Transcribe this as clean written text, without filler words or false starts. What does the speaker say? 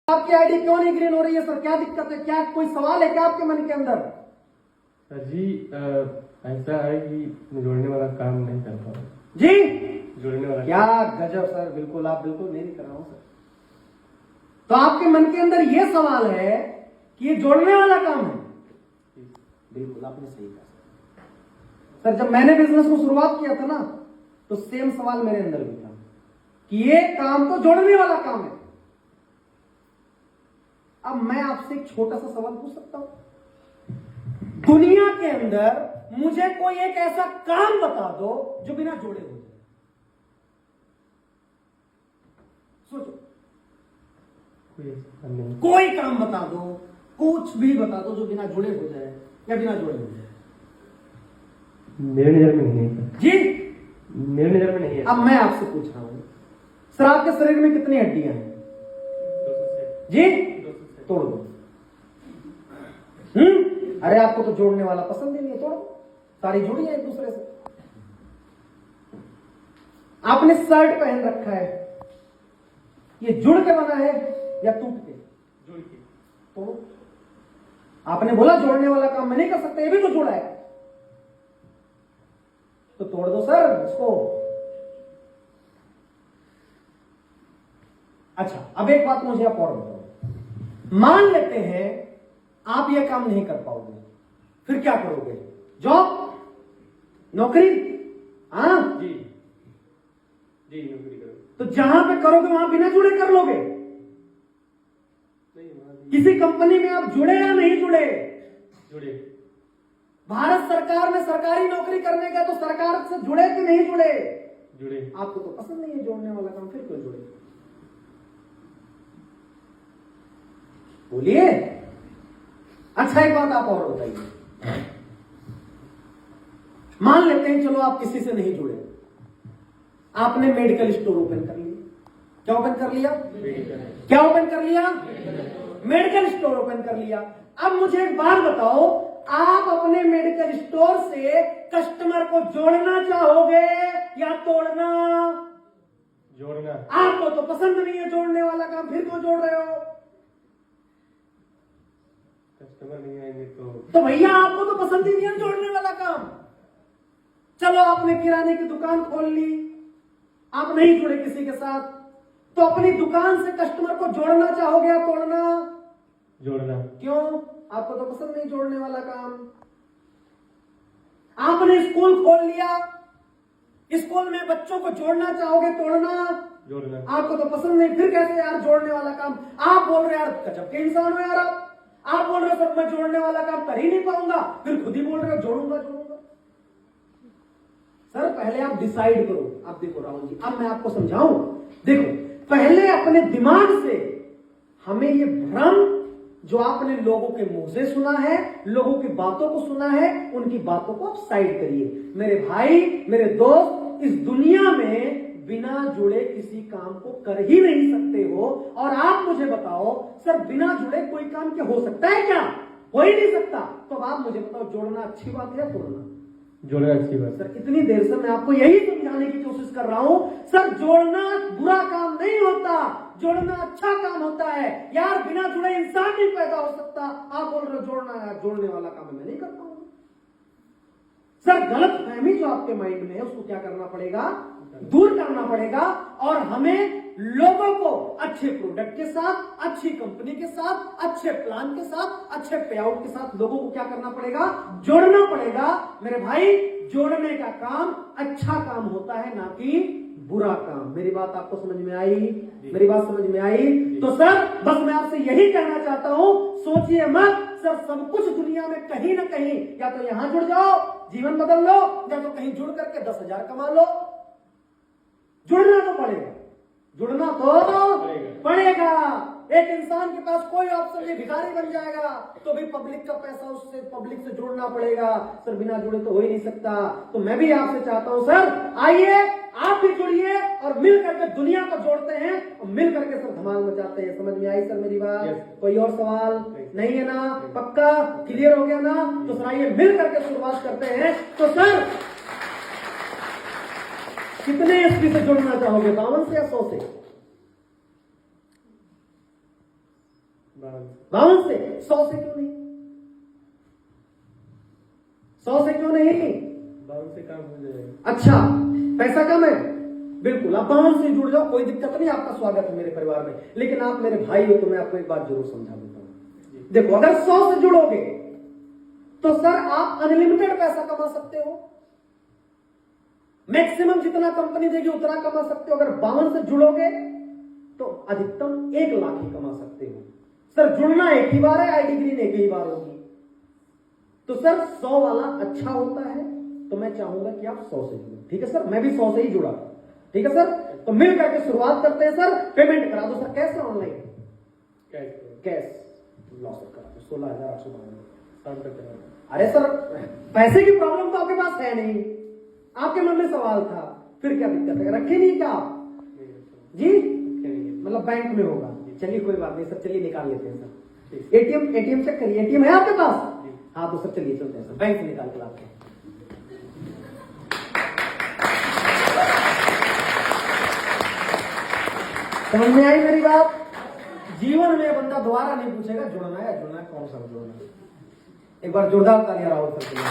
आपकी आईडी क्यों नहीं ग्रीन हो रही है सर? क्या दिक्कत है? क्या कोई सवाल है क्या आपके मन के अंदर? सर जी ऐसा है कि जोड़ने वाला काम नहीं कर पा रहा। जी जोड़ने वाला क्या गजब सर, बिल्कुल आप बिल्कुल नहीं कर रहा हूं सर। तो आपके मन के अंदर यह सवाल है कि ये जोड़ने वाला काम है? बिल्कुल आपने सही कहा सर। जब मैंने बिजनेस को शुरुआत किया था ना, तो सेम सवाल मेरे अंदर भी था कि ये काम तो जोड़ने वाला काम है। अब मैं आपसे एक छोटा सा सवाल पूछ सकता हूं? दुनिया के अंदर मुझे कोई एक ऐसा काम बता दो जो बिना जोड़े हो जाए। सोचो, कोई काम बता दो, कुछ भी बता दो जो बिना जुड़े हो जाए या बिना जोड़े हो जाए। मेरे नजर में नहीं है जी, मेरे नजर में नहीं है। अब मैं आपसे पूछ रहा हूं सर, आपके शरीर में कितनी हड्डियां हैं? जी तोड़ दो। अरे आपको तो जोड़ने वाला पसंद ही नहीं है, तोड़ो। सारी जुड़ी है एक दूसरे से। आपने शर्ट पहन रखा है, ये जुड़ के बना है या टूट के? जुड़ के। तो आपने बोला जोड़ने वाला काम मैं नहीं कर सकता, ये भी तो जुड़ा है, तो तोड़ दो सर इसको। अच्छा, अब एक बात मुझे आप और बताओ। मान लेते हैं आप ये काम नहीं कर पाओगे, फिर क्या करोगे? जॉब, नौकरी? हाँ जी जी नौकरी करो। तो जहां पे करोगे वहां बिना जुड़े कर लोगे? किसी कंपनी में आप जुड़े या नहीं जुड़े? जुड़े। भारत सरकार में सरकारी नौकरी करने का तो सरकार से जुड़े कि नहीं जुड़े? जुड़े। आपको तो पसंद नहीं है जोड़ने वाला काम, फिर क्यों जुड़े? बोलिए। अच्छा एक बात आप और बताइए। मान लेते हैं चलो आप किसी से नहीं जुड़े, आपने मेडिकल स्टोर ओपन कर लिया। क्या ओपन कर लिया? क्या ओपन कर लिया? मेडिकल स्टोर ओपन कर लिया। अब मुझे एक बात बताओ, आप अपने मेडिकल स्टोर से कस्टमर को जोड़ना चाहोगे या तोड़ना? जोड़ना। आपको तो पसंद नहीं है जोड़ने वाला काम, फिर क्यों जोड़ रहे हो? कस्टमर नहीं आएंगे तो भैया आपको तो पसंद ही नहीं है जोड़ने वाला काम। चलो आपने किराने की दुकान खोल ली, आप नहीं जुड़े किसी के साथ, तो अपनी दुकान से कस्टमर को जोड़ना चाहोगे या तोड़ना? जोड़ना। क्यों? आपको तो पसंद नहीं जोड़ने वाला काम। आपने स्कूल खोल लिया, स्कूल में बच्चों को जोड़ना चाहोगे तोड़ना? जोड़ना। आपको तो पसंद नहीं, फिर कैसे यार जोड़ने वाला काम? आप बोल रहे यार गजब के इंसान हो यार आप बोल रहे हो सर मैं जोड़ने वाला काम कर ही नहीं पाऊंगा, फिर खुद ही बोल रहे हो जोड़ूंगा जोड़ूंगा। सर पहले आप डिसाइड करो। आप देखो राहुल जी, अब मैं आपको समझाऊं। देखो, पहले अपने दिमाग से हमें ये भ्रम जो आपने लोगों के मुंह से सुना है, लोगों की बातों को सुना है, उनकी बातों को आप साइड करिए। मेरे भाई, मेरे दोस्त, इस दुनिया में बिना जुड़े किसी काम को कर ही नहीं सकते हो। और आप मुझे बताओ सर, बिना जुड़े कोई काम क्या हो सकता है? क्या हो ही नहीं सकता। तो अब आप मुझे बताओ, जोड़ना अच्छी बात है या तोड़ना? जोड़ना अच्छी बात। सर इतनी देर से मैं आपको यही समझाने की कोशिश कर रहा हूं, सर जोड़ना बुरा काम नहीं होता, जोड़ना अच्छा काम होता है। यार बिना जुड़े इंसान नहीं पैदा हो सकता। आप बोल रहे हो जोड़ना, यार जोड़ने वाला काम मैं नहीं कर पाऊंगा। सर गलत फहमी जो आपके माइंड में है उसको क्या करना पड़ेगा? दूर करना पड़ेगा। और हमें लोगों को अच्छे प्रोडक्ट के साथ, अच्छी कंपनी के साथ, अच्छे प्लान के साथ, अच्छे पे आउट के साथ लोगों को क्या करना पड़ेगा? जोड़ना पड़ेगा। मेरे भाई, जोड़ने का काम अच्छा काम होता है, ना कि बुरा काम। मेरी बात आपको समझ में आई? मेरी बात समझ में आई? तो सर बस मैं आपसे यही कहना चाहता हूं, सोचिए मत सर, सब कुछ दुनिया में कहीं ना कहीं या तो यहां जुड़ जाओ, जीवन बदल लो, या तो कहीं जुड़ करके 10,000 कमा लो। जुड़ना तो पड़ेगा, जुड़ना तो पड़ेगा। एक इंसान के पास कोई ऑप्शन नहीं, भिखारी बन जाएगा तो भी पब्लिक का पैसा उससे, पब्लिक से जोड़ना पड़ेगा। सर बिना जुड़े तो हो ही नहीं सकता। तो मैं भी आपसे चाहता हूं सर, आइए आप भी जुड़िए और मिल करके दुनिया को जोड़ते हैं और मिल करके सर धमाल मचाते हैं। समझ में आई सर मेरी बात? कोई और सवाल नहीं है ना? पक्का क्लियर हो गया ना? तो सर आइए मिल करके शुरुआत करते हैं। तो सर कितने एसपी से जुड़ना चाहोगे? 52 से या 100 से? 52 से 100 से क्यों नहीं? 100 से क्यों नहीं? 52 से काम हो जाएगा। अच्छा, पैसा कम है, बिल्कुल आप 52 से जुड़ जाओ, कोई दिक्कत नहीं, आपका स्वागत है मेरे परिवार में। लेकिन आप मेरे भाई हो तो मैं आपको एक बात जरूर समझा देता हूं। देखो, अगर 100 से जुड़ोगे तो सर आप अनलिमिटेड पैसा कमा सकते हो, मैक्सिमम जितना कंपनी देगी उतना कमा सकते हो। अगर 52 से जुड़ोगे तो अधिकतम 1 लाख ही कमा सकते हो। सर जुड़ना एक ही बार है, आईडी ग्रीन एक ही बार होगी। तो सर 100 वाला अच्छा होता है, तो मैं चाहूंगा कि आप 100 से जुड़ो। ठीक है सर, मैं भी 100 से ही जुड़ा। ठीक है सर, तो मिल करके शुरुआत करते हैं सर। पेमेंट करा दो सर, कैश है ऑनलाइन? कैश लॉस करा दो 16,892 शाम तक करा दो। अरे सर, पैसे की प्रॉब्लम तो आपके पास है नहीं, आपके मन में सवाल था, फिर क्या दिक्कत है? रखे नहीं क्या आप? जी, मतलब बैंक में होगा। चलिए कोई बात नहीं सर, चलिए निकाल लेते हैं सर। एटीएम चेक करिए, एटीएम है आपके पास? हाँ तो सर चलिए चलते हैं सर, बैंक से निकाल के लाते हैं। समझ में आई मेरी बात? जीवन में बंदा दोबारा नहीं पूछेगा जुड़ना है, कौन सा जुड़ना है। एक बार जोरदार तालियां राहुल सर के लिए।